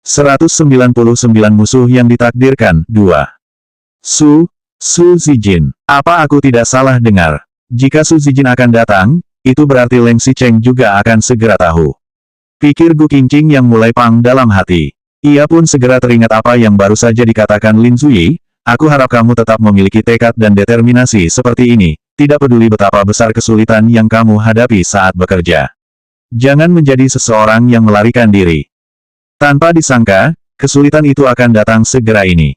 199 musuh yang ditakdirkan, 2. Su Zijin. Apa aku tidak salah dengar? Jika Su Zijin akan datang, itu berarti Leng Xicheng juga akan segera tahu. Pikir Gu Qingqing yang mulai pang dalam hati. Ia pun segera teringat apa yang baru saja dikatakan Lin Zuyi. Aku harap kamu tetap memiliki tekad dan determinasi seperti ini, tidak peduli betapa besar kesulitan yang kamu hadapi saat bekerja. Jangan menjadi seseorang yang melarikan diri. Tanpa disangka, kesulitan itu akan datang segera ini.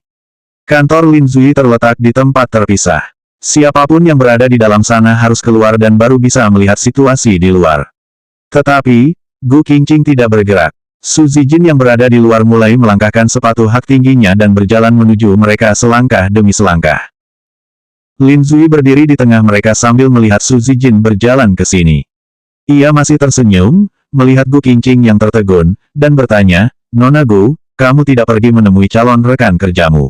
Kantor Lin Zuyi terletak di tempat terpisah. Siapapun yang berada di dalam sana harus keluar dan baru bisa melihat situasi di luar. Tetapi, Gu Qingqing tidak bergerak. Su Zijin yang berada di luar mulai melangkahkan sepatu hak tingginya dan berjalan menuju mereka selangkah demi selangkah. Lin Zuyi berdiri di tengah mereka sambil melihat Su Zijin berjalan ke sini. Ia masih tersenyum, melihat Gu Qingqing yang tertegun, dan bertanya, "Nona Gu, kamu tidak pergi menemui calon rekan kerjamu?"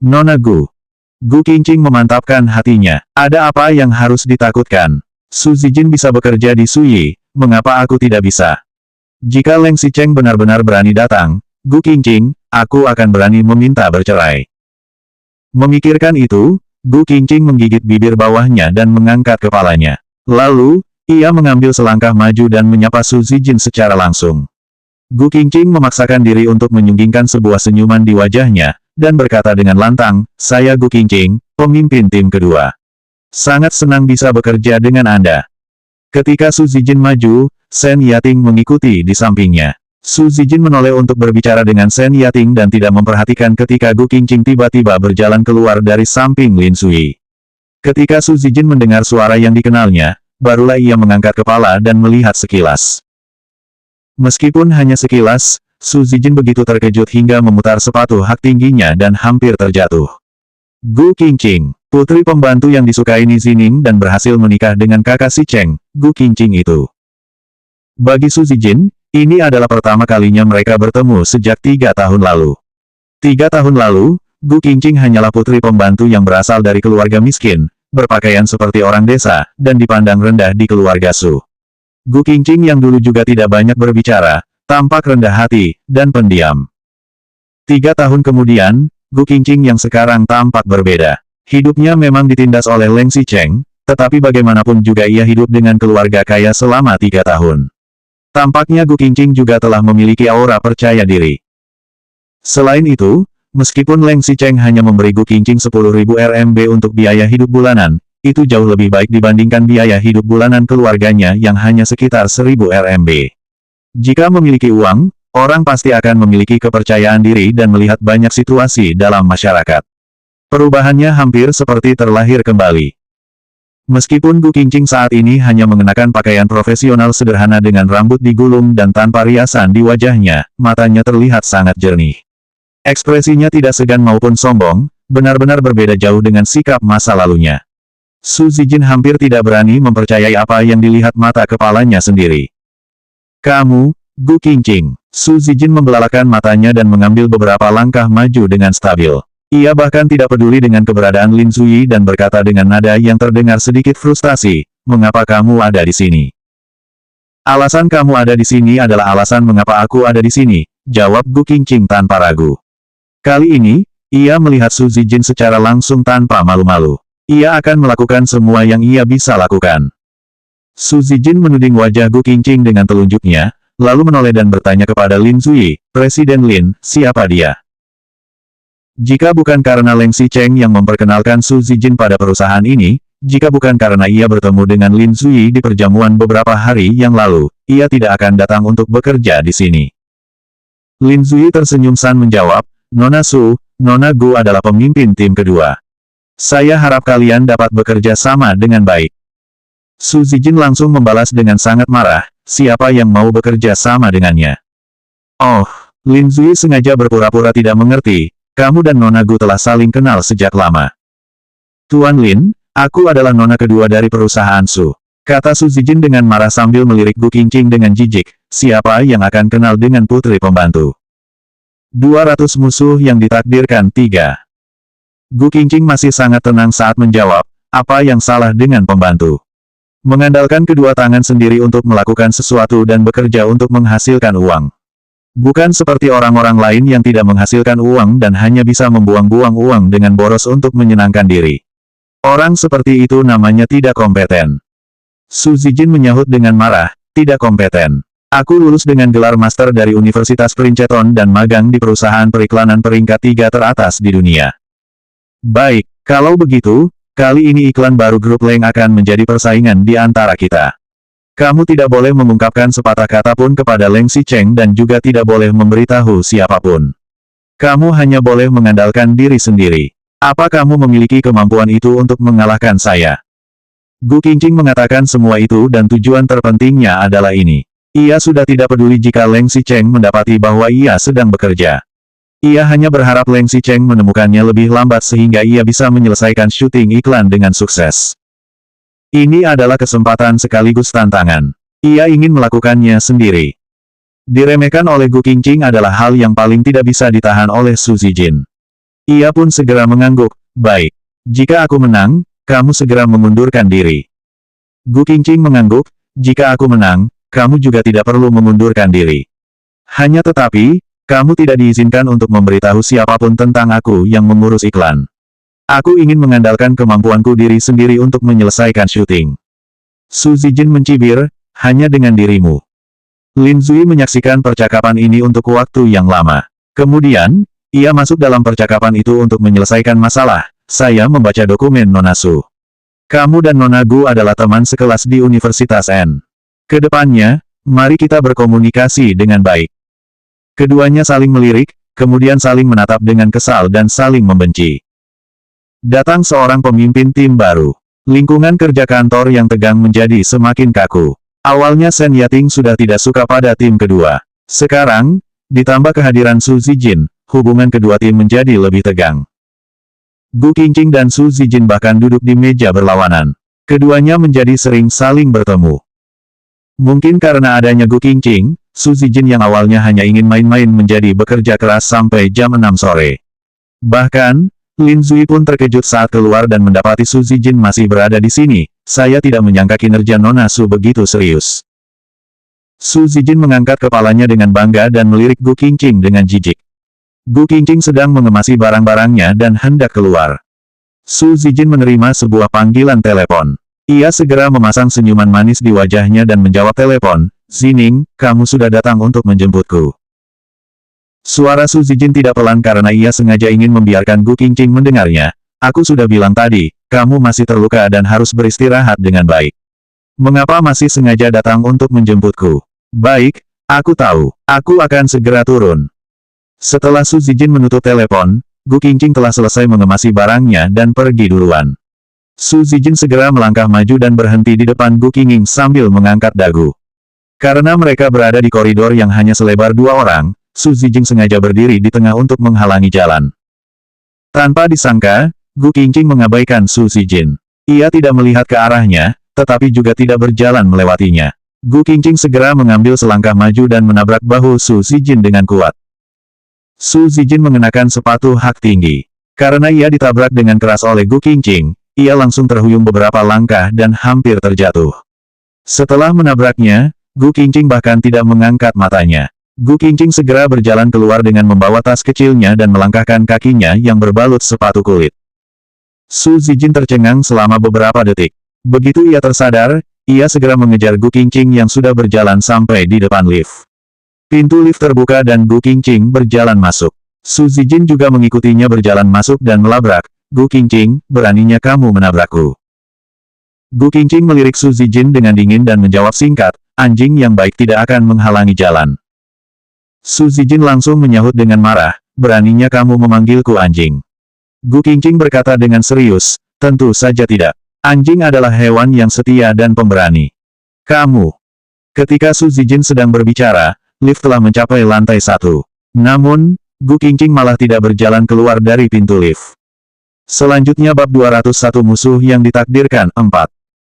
"Nona Gu." Gu Qingqing memantapkan hatinya. Ada apa yang harus ditakutkan? Su Zijin bisa bekerja di Suyi, mengapa aku tidak bisa? Jika Leng Xicheng benar-benar berani datang, Gu Qingqing, aku akan berani meminta bercerai. Memikirkan itu, Gu Qingqing menggigit bibir bawahnya dan mengangkat kepalanya. Lalu, ia mengambil selangkah maju dan menyapa Su Zijin secara langsung. Gu Qingqing memaksakan diri untuk menyunggingkan sebuah senyuman di wajahnya, dan berkata dengan lantang, "Saya Gu Qingqing, pemimpin tim kedua. Sangat senang bisa bekerja dengan Anda." Ketika Su Zijin maju, Shen Yating mengikuti di sampingnya. Su Zijin menoleh untuk berbicara dengan Shen Yating dan tidak memperhatikan ketika Gu Qingqing tiba-tiba berjalan keluar dari samping Lin Zuyi. Ketika Su Zijin mendengar suara yang dikenalnya, barulah ia mengangkat kepala dan melihat sekilas. Meskipun hanya sekilas, Su Zijin begitu terkejut hingga memutar sepatu hak tingginya dan hampir terjatuh. Gu Qingqing, putri pembantu yang disukai Ni Zining dan berhasil menikah dengan kakak Xicheng, Gu Qingqing itu. Bagi Su Zijin, ini adalah pertama kalinya mereka bertemu sejak 3 tahun lalu. 3 tahun lalu, Gu Qingqing hanyalah putri pembantu yang berasal dari keluarga miskin, berpakaian seperti orang desa, dan dipandang rendah di keluarga Su. Gu Qingqing yang dulu juga tidak banyak berbicara, tampak rendah hati, dan pendiam. 3 tahun kemudian, Gu Qingqing yang sekarang tampak berbeda. Hidupnya memang ditindas oleh Leng Xicheng, tetapi bagaimanapun juga ia hidup dengan keluarga kaya selama 3 tahun. Tampaknya Gu Qingqing juga telah memiliki aura percaya diri. Selain itu, meskipun Leng Xicheng hanya memberi Gu Qingqing 10.000 RMB untuk biaya hidup bulanan, itu jauh lebih baik dibandingkan biaya hidup bulanan keluarganya yang hanya sekitar 1.000 RMB. Jika memiliki uang, orang pasti akan memiliki kepercayaan diri dan melihat banyak situasi dalam masyarakat. Perubahannya hampir seperti terlahir kembali. Meskipun Gu Qingqing saat ini hanya mengenakan pakaian profesional sederhana dengan rambut digulung dan tanpa riasan di wajahnya, matanya terlihat sangat jernih. Ekspresinya tidak segan maupun sombong, benar-benar berbeda jauh dengan sikap masa lalunya. Su Zijin hampir tidak berani mempercayai apa yang dilihat mata kepalanya sendiri. "Kamu, Gu Qingqing." Su Zijin membelalakan matanya dan mengambil beberapa langkah maju dengan stabil. Ia bahkan tidak peduli dengan keberadaan Lin Zuyi dan berkata dengan nada yang terdengar sedikit frustasi, "Mengapa kamu ada di sini?" "Alasan kamu ada di sini adalah alasan mengapa aku ada di sini," jawab Gu Qingqing tanpa ragu. Kali ini, ia melihat Su Zijin secara langsung tanpa malu-malu. Ia akan melakukan semua yang ia bisa lakukan. Su Zijin menuding wajah Gu Qingqing dengan telunjuknya, lalu menoleh dan bertanya kepada Lin Zuyi, "Presiden Lin, siapa dia?" Jika bukan karena Leng Xicheng yang memperkenalkan Su Zijin pada perusahaan ini, jika bukan karena ia bertemu dengan Lin Zuyi di perjamuan beberapa hari yang lalu, ia tidak akan datang untuk bekerja di sini. Lin Zuyi tersenyum san menjawab, "Nona Su, Nona Gu adalah pemimpin tim kedua. Saya harap kalian dapat bekerja sama dengan baik." Su Zijin langsung membalas dengan sangat marah, "Siapa yang mau bekerja sama dengannya?" "Oh," Lin Zuyi sengaja berpura-pura tidak mengerti, "kamu dan Nona Gu telah saling kenal sejak lama." "Tuan Lin, aku adalah nona kedua dari perusahaan Su," kata Su Zijin dengan marah sambil melirik Gu Qingqing dengan jijik, "siapa yang akan kenal dengan putri pembantu?" 200 musuh yang ditakdirkan 3. Gu Qingqing masih sangat tenang saat menjawab, "Apa yang salah dengan pembantu?" Mengandalkan kedua tangan sendiri untuk melakukan sesuatu dan bekerja untuk menghasilkan uang. Bukan seperti orang-orang lain yang tidak menghasilkan uang dan hanya bisa membuang-buang uang dengan boros untuk menyenangkan diri. Orang seperti itu namanya tidak kompeten. Su Zijin menyahut dengan marah, tidak kompeten. Aku lulus dengan gelar master dari Universitas Princeton dan magang di perusahaan periklanan peringkat 3 teratas di dunia. Baik, kalau begitu, kali ini iklan baru grup Leng akan menjadi persaingan di antara kita. Kamu tidak boleh mengungkapkan sepatah kata pun kepada Leng Xicheng dan juga tidak boleh memberitahu siapapun. Kamu hanya boleh mengandalkan diri sendiri. Apa kamu memiliki kemampuan itu untuk mengalahkan saya? Gu Qingqing mengatakan semua itu dan tujuan terpentingnya adalah ini. Ia sudah tidak peduli jika Leng Xicheng mendapati bahwa ia sedang bekerja. Ia hanya berharap Leng Xicheng menemukannya lebih lambat sehingga ia bisa menyelesaikan syuting iklan dengan sukses. Ini adalah kesempatan sekaligus tantangan. Ia ingin melakukannya sendiri. Diremehkan oleh Gu Qingqing adalah hal yang paling tidak bisa ditahan oleh Su Zijin. Ia pun segera mengangguk, baik. Jika aku menang, kamu segera mengundurkan diri. Gu Qingqing mengangguk, jika aku menang, kamu juga tidak perlu mengundurkan diri. Hanya tetapi, kamu tidak diizinkan untuk memberitahu siapapun tentang aku yang mengurus iklan. Aku ingin mengandalkan kemampuanku diri sendiri untuk menyelesaikan syuting. Su Zijin mencibir, hanya dengan dirimu. Lin Zui menyaksikan percakapan ini untuk waktu yang lama. Kemudian, ia masuk dalam percakapan itu untuk menyelesaikan masalah. Saya membaca dokumen Nona Su. Kamu dan Nona Gu adalah teman sekelas di Universitas N. Kedepannya, mari kita berkomunikasi dengan baik. Keduanya saling melirik, kemudian saling menatap dengan kesal dan saling membenci. Datang seorang pemimpin tim baru. Lingkungan kerja kantor yang tegang menjadi semakin kaku. Awalnya Shen Yating sudah tidak suka pada tim kedua. Sekarang, ditambah kehadiran Su Zijin, hubungan kedua tim menjadi lebih tegang. Gu Qingqing dan Su Zijin bahkan duduk di meja berlawanan. Keduanya menjadi sering saling bertemu. Mungkin karena adanya Gu Qingqing, Su Zijin yang awalnya hanya ingin main-main menjadi bekerja keras sampai jam 6 sore. Bahkan, Lin Zui pun terkejut saat keluar dan mendapati Su Zijin masih berada di sini. Saya tidak menyangka kinerja Nona Su begitu serius. Su Zijin mengangkat kepalanya dengan bangga dan melirik Gu Qingqing dengan jijik. Gu Qingqing sedang mengemasi barang-barangnya dan hendak keluar. Su Zijin menerima sebuah panggilan telepon. Ia segera memasang senyuman manis di wajahnya dan menjawab telepon, Zining, kamu sudah datang untuk menjemputku. Suara Su Zijin tidak pelan karena ia sengaja ingin membiarkan Gu Qingqing mendengarnya. Aku sudah bilang tadi, kamu masih terluka dan harus beristirahat dengan baik. Mengapa masih sengaja datang untuk menjemputku? Baik, aku tahu. Aku akan segera turun. Setelah Su Zijin menutup telepon, Gu Qingqing telah selesai mengemasi barangnya dan pergi duluan. Su Zijin segera melangkah maju dan berhenti di depan Gu Qingqing sambil mengangkat dagu. Karena mereka berada di koridor yang hanya selebar 2 orang, Su Zijin sengaja berdiri di tengah untuk menghalangi jalan. Tanpa disangka, Gu Qingqing mengabaikan Su Zijin. Ia tidak melihat ke arahnya, tetapi juga tidak berjalan melewatinya. Gu Qingqing segera mengambil selangkah maju dan menabrak bahu Su Zijin dengan kuat. Su Zijin mengenakan sepatu hak tinggi. Karena ia ditabrak dengan keras oleh Gu Qingqing, ia langsung terhuyung beberapa langkah dan hampir terjatuh. Setelah menabraknya, Gu Qingqing bahkan tidak mengangkat matanya. Gu Qingqing segera berjalan keluar dengan membawa tas kecilnya dan melangkahkan kakinya yang berbalut sepatu kulit. Su Zijin tercengang selama beberapa detik. Begitu ia tersadar, ia segera mengejar Gu Qingqing yang sudah berjalan sampai di depan lift. Pintu lift terbuka dan Gu Qingqing berjalan masuk. Su Zijin juga mengikutinya berjalan masuk dan melabrak. Gu Qingqing, beraninya kamu menabrakku. Gu Qingqing melirik Su Zijin dengan dingin dan menjawab singkat, anjing yang baik tidak akan menghalangi jalan. Su Zijin langsung menyahut dengan marah, beraninya kamu memanggilku anjing. Gu Qingqing berkata dengan serius, tentu saja tidak. Anjing adalah hewan yang setia dan pemberani. Kamu. Ketika Su Zijin sedang berbicara, lift telah mencapai lantai 1. Namun, Gu Qingqing malah tidak berjalan keluar dari pintu lift. Selanjutnya bab 201 musuh yang ditakdirkan 4.